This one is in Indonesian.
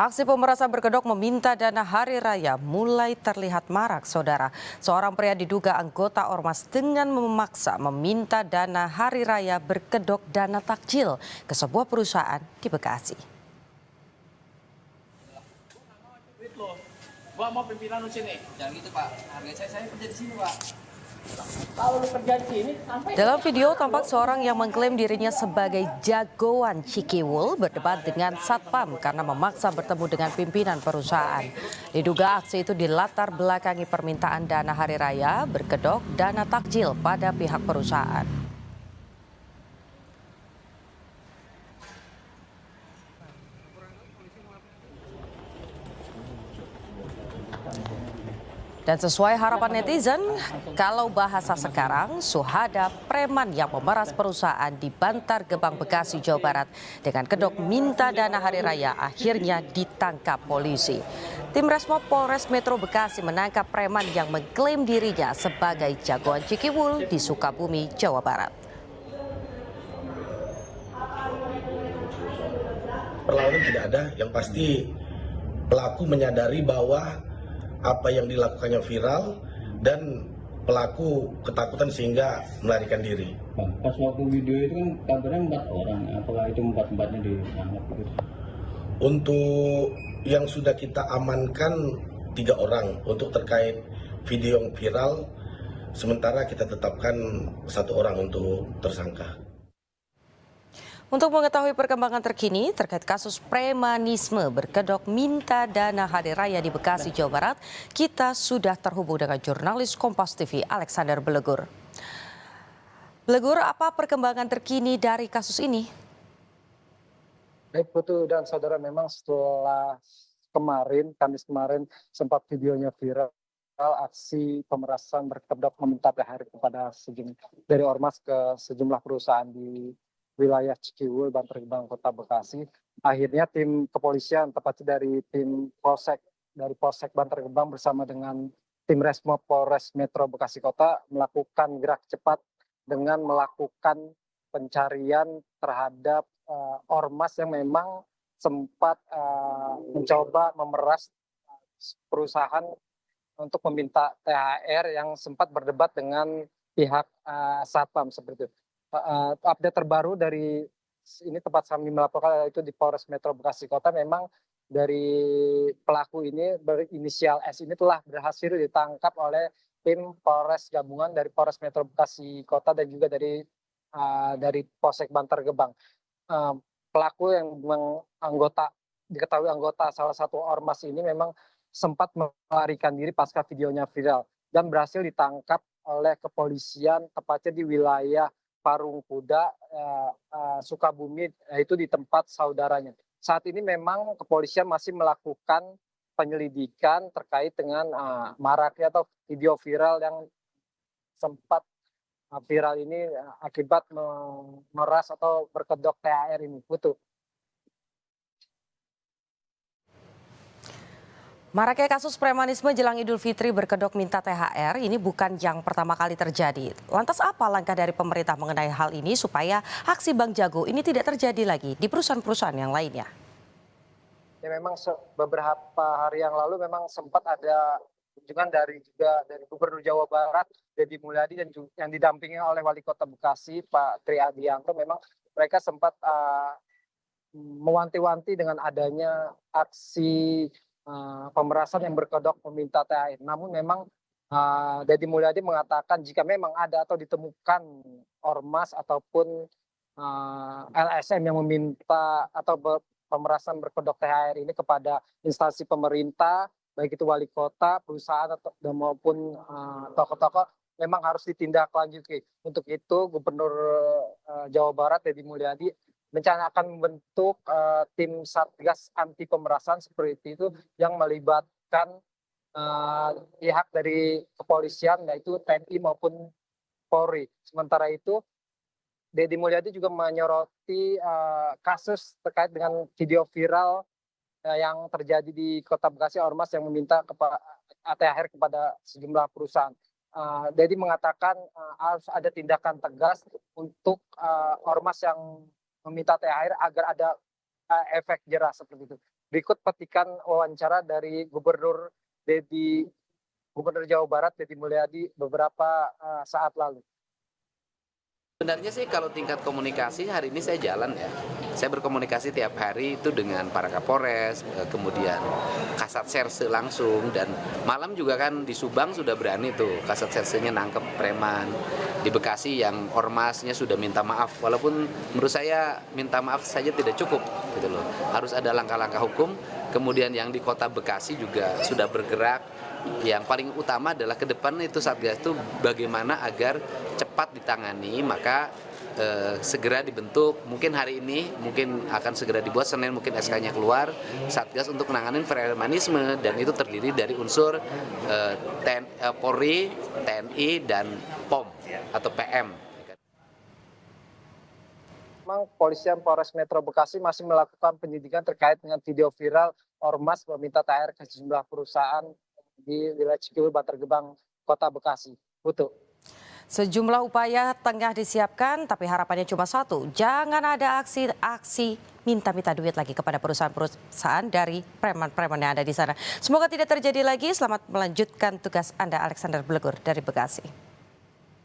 Aksi pemerasan berkedok meminta dana hari raya mulai terlihat marak, saudara. Seorang pria diduga anggota ormas dengan memaksa meminta dana hari raya berkedok dana takjil ke sebuah perusahaan di Bekasi. Gua mau pimpinan di sini. Jangan gitu, Pak. Harga saya kerja di sini, Pak. Kalau lu kerja di sini sampai. Dalam video tampak seorang yang mengklaim dirinya sebagai jagoan Cikiwul berdebat dengan satpam karena memaksa bertemu dengan pimpinan perusahaan. Diduga aksi itu dilatar belakangi permintaan dana hari raya berkedok dana takjil pada pihak perusahaan. Dan sesuai harapan netizen, kalau bahasa sekarang, Suhada preman yang memeras perusahaan di Bantar Gebang, Bekasi, Jawa Barat dengan kedok minta dana hari raya akhirnya ditangkap polisi. Tim Resmob Polres Metro Bekasi menangkap preman yang mengklaim dirinya sebagai jagoan Cikiwul di Sukabumi, Jawa Barat. Perlawanan tidak ada, yang pasti pelaku menyadari bahwa apa yang dilakukannya viral dan pelaku ketakutan sehingga melarikan diri. Pas waktu video itu kan kabarnya 4 orang, apakah itu 4-4-nya ditangkap gitu? Untuk yang sudah kita amankan 3 orang untuk terkait video yang viral, sementara kita tetapkan 1 orang untuk tersangka. Untuk mengetahui perkembangan terkini terkait kasus premanisme berkedok minta dana hari raya di Bekasi, Jawa Barat, kita sudah terhubung dengan jurnalis Kompas TV Alexander Belegur. Belegur, apa perkembangan terkini dari kasus ini? Baik Putu dan saudara, memang setelah Kamis kemarin sempat videonya viral, aksi pemerasan berkedok meminta THR kepada dari ormas ke sejumlah perusahaan di wilayah Cikiwul, Bantar Gebang, Kota Bekasi. Akhirnya tim kepolisian, tepatnya dari tim Polsek Bantar Gebang bersama dengan tim Resmob Polres Metro Bekasi Kota melakukan gerak cepat dengan melakukan pencarian terhadap ormas yang memang sempat mencoba memeras perusahaan untuk meminta THR yang sempat berdebat dengan pihak satpam seperti itu. Update terbaru dari ini tempat kami melaporkan itu di Polres Metro Bekasi Kota, memang dari pelaku ini berinisial S ini telah berhasil ditangkap oleh tim Polres gabungan dari Polres Metro Bekasi Kota dan juga dari Polsek Bantar Gebang. Pelaku yang diketahui anggota salah satu ormas ini memang sempat melarikan diri pasca videonya viral dan berhasil ditangkap oleh kepolisian tepatnya di wilayah Parung Kuda, Sukabumi, yaitu di tempat saudaranya. Saat ini memang kepolisian masih melakukan penyelidikan terkait dengan maraknya atau video viral yang sempat viral ini akibat memeras atau berkedok THR ini. Betul. Maraknya kasus premanisme jelang Idul Fitri berkedok minta THR ini bukan yang pertama kali terjadi. Lantas apa langkah dari pemerintah mengenai hal ini supaya aksi Bang Jago ini tidak terjadi lagi di perusahaan-perusahaan yang lainnya? Ya, memang beberapa hari yang lalu memang sempat ada kunjungan dari Gubernur Jawa Barat Deddy Mulyadi dan yang didampingi oleh Wali Kota Bekasi Pak Tri Adianto. Memang mereka sempat mewanti-wanti dengan adanya aksi pemerasan yang berkedok meminta THR. Namun memang Deddy Mulyadi mengatakan jika memang ada atau ditemukan ormas ataupun LSM yang meminta atau pemerasan berkedok THR ini kepada instansi pemerintah, baik itu wali kota, perusahaan atau maupun tokoh-tokoh, memang harus ditindaklanjuti. Untuk itu Gubernur Jawa Barat Deddy Mulyadi rencana akan membentuk tim Satgas anti pemerasan seperti itu yang melibatkan pihak dari kepolisian yaitu TNI maupun Polri. Sementara itu Deddy Mulyadi juga menyoroti kasus terkait dengan video viral yang terjadi di Kota Bekasi, ormas yang meminta THR kepada sejumlah perusahaan. Deddy mengatakan harus ada tindakan tegas untuk ormas yang meminta THR agar ada efek jerah seperti itu. Berikut petikan wawancara dari Gubernur Jawa Barat Deddy Mulyadi beberapa saat lalu. Sebenarnya sih kalau tingkat komunikasi hari ini saya jalan ya. Saya berkomunikasi tiap hari itu dengan para Kapolres, kemudian Kasat Serse langsung, dan malam juga kan di Subang sudah berani tuh Kasat Sersenya nangkep preman. Di Bekasi yang ormasnya sudah minta maaf, walaupun menurut saya minta maaf saja tidak cukup gitu loh. Harus ada langkah-langkah hukum. Kemudian yang di Kota Bekasi juga sudah bergerak. Yang paling utama adalah ke depan itu Satgas itu bagaimana agar cepat ditangani, maka segera dibentuk, mungkin hari ini mungkin akan segera dibuat, Senin mungkin SK-nya keluar, Satgas untuk menangani premanisme, dan itu terdiri dari unsur Polri, TNI, dan POM atau PM. Memang Polisian Polres Metro Bekasi masih melakukan penyidikan terkait dengan video viral ormas meminta THR ke sejumlah perusahaan di wilayah Cikiwi, Bantar Gebang, Kota Bekasi. Putu. Sejumlah upaya tengah disiapkan, tapi harapannya cuma satu, jangan ada aksi minta-minta duit lagi kepada perusahaan-perusahaan dari preman-preman yang ada di sana. Semoga tidak terjadi lagi. Selamat melanjutkan tugas Anda, Alexander Blegur dari Bekasi.